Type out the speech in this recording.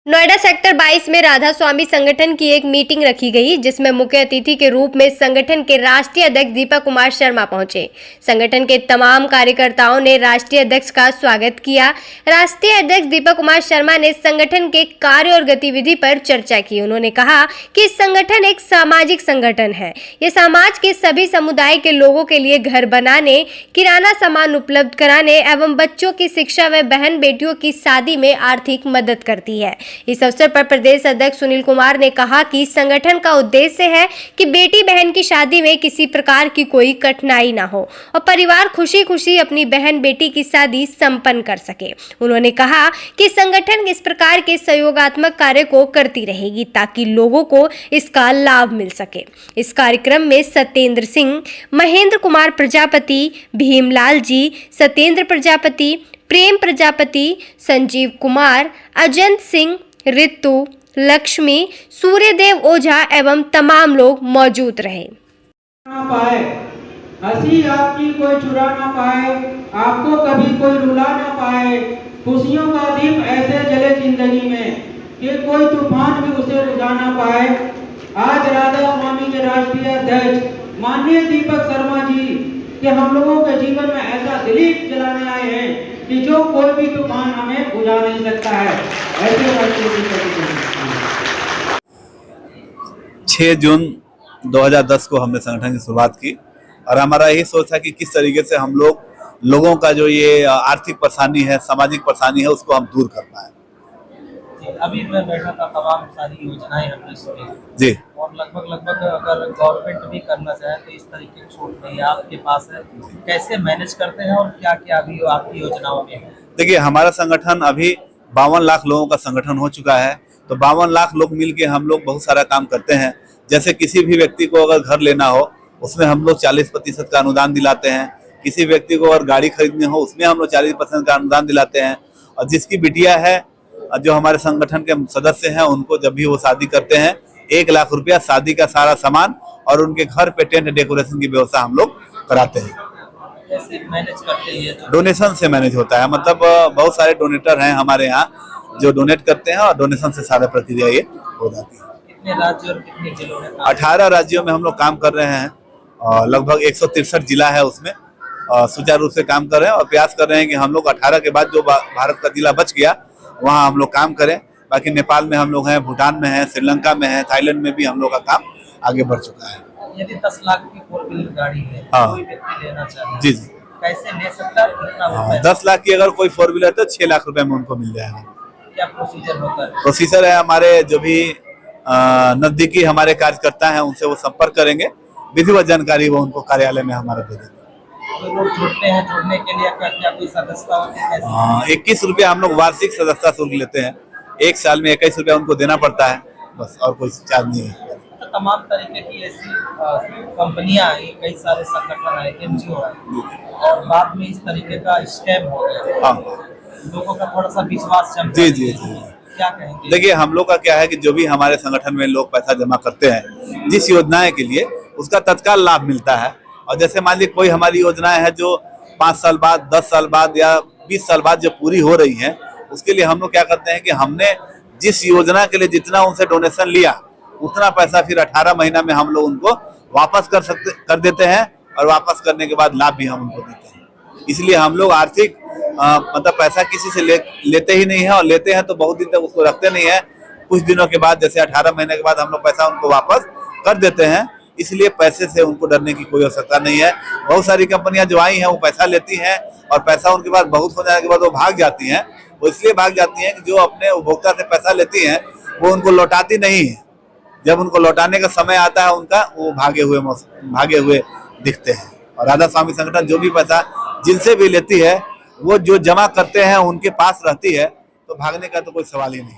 Noida sector 22 में राधा स्वामी संगठन की एक मीटिंग रखी गई, जिसमें मुख्य अतिथि के रूप में संगठन के राष्ट्रीय अध्यक्ष दीपक कुमार शर्मा पहुंचे। संगठन के तमाम कार्यकर्ताओं ने राष्ट्रीय अध्यक्ष का स्वागत किया। राष्ट्रीय अध्यक्ष दीपक कुमार शर्मा ने संगठन के कार्य और गतिविधि पर चर्चा की। उन्होंने कहा कि संगठन एक सामाजिक संगठन है। ये समाज के सभी समुदाय के लोगों के लिए घर बनाने, किराना सामान उपलब्ध कराने एवं बच्चों की शिक्षा व बहन बेटियों की शादी में आर्थिक मदद करती है। इस अवसर पर प्रदेश अध्यक्ष सुनील कुमार ने कहा कि संगठन का उद्देश्य है कि बेटी बहन की शादी में किसी प्रकार की कोई कठिनाई ना हो और परिवार खुशी खुशी अपनी बहन बेटी की शादी संपन्न कर सके। उन्होंने कहा कि संगठन इस प्रकार के सहयोगात्मक कार्य को करती रहेगी ताकि लोगों को इसका लाभ मिल सके। इस कार्यक्रम में सत्येंद्र सिंह, महेंद्र कुमार प्रजापति, भीमलाल जी, सत्येंद्र प्रजापति, प्रेम प्रजापति, संजीव कुमार, अजंत सिंह, ऋतु, लक्ष्मी, सूर्यदेव ओझा एवं तमाम लोग मौजूद रहे। हंसी आपकी कोई चुरा ना पाए, आपको कभी कोई रुला ना पाए। खुशियों का दीप ऐसे जले जिंदगी में कि कोई तूफान भी उसे बुझा ना पाए। आज राधा स्वामी के राष्ट्रीय अध्यक्ष माननीय दीपक शर्मा जी के हम लोगों के जीवन में ऐसा दिलीप जलाने आए हैं कि जो कोई भी तूफान हमें बुझा नहीं सकता है। ऐसे 6 जून 2010 को हमने संगठन की शुरुआत की और हमारा यही सोच था कि किस तरीके से हम लोगों का जो ये आर्थिक परेशानी है, सामाजिक परेशानी है, उसको हम दूर कर पाए। अभी मैं बैठा था, तमाम सारी योजनाएं हमने सुनी जी, और लगभग अगर गवर्नमेंट भी करना चाहे तो इस तरीके की छूट नहीं है आपके पास है। कैसे मैनेज करते हैं और क्या क्या अभी आपकी योजनाओं में है? देखिए, हमारा संगठन अभी 52 लाख लोगों का संगठन हो चुका है। तो 52 लाख लोग मिलके हम लोग बहुत सारा काम करते हैं। जैसे किसी भी व्यक्ति को अगर घर लेना हो, उसमें हम लोग 40% का अनुदान दिलाते हैं। किसी व्यक्ति को अगर गाड़ी खरीदनी हो, उसमें हम लोग 40% का अनुदान दिलाते हैं। और जिसकी बिटिया है, जो हमारे संगठन के सदस्य हैं, उनको जब भी वो शादी करते हैं 1 लाख रुपया शादी का सारा सामान और उनके घर पे टेंट डेकोरेशन की व्यवस्था हम लोग कराते हैं। कैसे मैनेज करते हैं? डोनेशन से मैनेज होता है। मतलब बहुत सारे डोनेटर हैं हमारे यहाँ जो डोनेट करते हैं और डोनेशन से सारा प्रक्रिया ये हो जाती है। कितने राज्य और कितने जिलों में? 18 राज्यों में हम लोग काम कर रहे हैं और लगभग 163 जिला है, उसमें सुचारू रूप से काम कर रहे हैं और प्रयास कर रहे हैं कि हम लोग 18 के बाद जो भारत का जिला बच गया वहाँ हम लोग काम करें। बाकी नेपाल में हम लोग हैं, भूटान में हैं, श्रीलंका में हैं, थाईलैंड में भी हम लोग का काम आगे बढ़ चुका है। यदि 10 लाख की 4 व्हीलर गाड़ी है, कोई व्यक्ति लेना चाहे, जी, कैसे ले सकता है? कितना? 10 लाख की अगर कोई 4 व्हीलर तो 6 लाख रुपए में उनको मिल जाएगा। क्या प्रोसीजर होता है? प्रोसीजर है, हमारे जो भी नजदीकी हमारे कार्यकर्ता हैं उनसे वो संपर्क करेंगे, विधिवत जानकारी वो उनको कार्यालय में हमारा दे देंगे। तो लोग जुड़ते हैं, जुड़ने के लिए क्या कोई सदस्यता होती है? 21 रुपया हम लोग वार्षिक सदस्यता शुल्क लेते हैं। 1 साल में 21 रुपया उनको देना पड़ता है, बस, और कोई चार्ज नहीं है। तो तमाम तरीके की ऐसी कंपनियां आई, कई सारे संगठन आए, NGO आए और बाद में इस तरीके का स्कैम हो गया। लोगों का थोड़ा सा विश्वास जम जी जी जी, क्या कहेंगे? देखिए, हम लोग का क्या है कि जो भी हमारे संगठन में लोग पैसा जमा करते हैं जिस योजनाएं के लिए, उसका तत्काल लाभ मिलता है। और जैसे मान लीजिए कोई हमारी योजनाएं है जो 5 साल बाद, 10 साल बाद या 20 साल बाद जो पूरी हो रही है, उसके लिए हम लोग क्या करते हैं कि हमने जिस योजना के लिए जितना उनसे डोनेशन लिया उतना पैसा फिर 18 महीना में हम लोग उनको वापस कर देते हैं और वापस करने के बाद लाभ भी हम उनको देते हैं। इसलिए हम लोग आर्थिक मतलब पैसा किसी से लेते ही नहीं है, और लेते हैं तो बहुत दिन तक उसको रखते नहीं है। कुछ दिनों के बाद, जैसे 18 महीने के बाद हम लोग पैसा उनको वापस कर देते हैं। इसलिए पैसे से उनको डरने की कोई आवश्यकता नहीं है। बहुत सारी कंपनियां जो आई हैं वो पैसा लेती हैं और पैसा उनके पास बहुत हो जाने के बाद वो भाग जाती हैं। वो इसलिए भाग जाती हैं कि जो अपने उपभोक्ता से पैसा लेती हैं वो उनको लौटाती नहीं है। जब उनको लौटाने का समय आता है उनका, वो भागे हुए दिखते हैं। और राधा स्वामी संगठन जो भी पैसा जिनसे भी लेती है, वो जो जमा करते हैं उनके पास रहती है, तो भागने का तो कोई सवाल ही नहीं।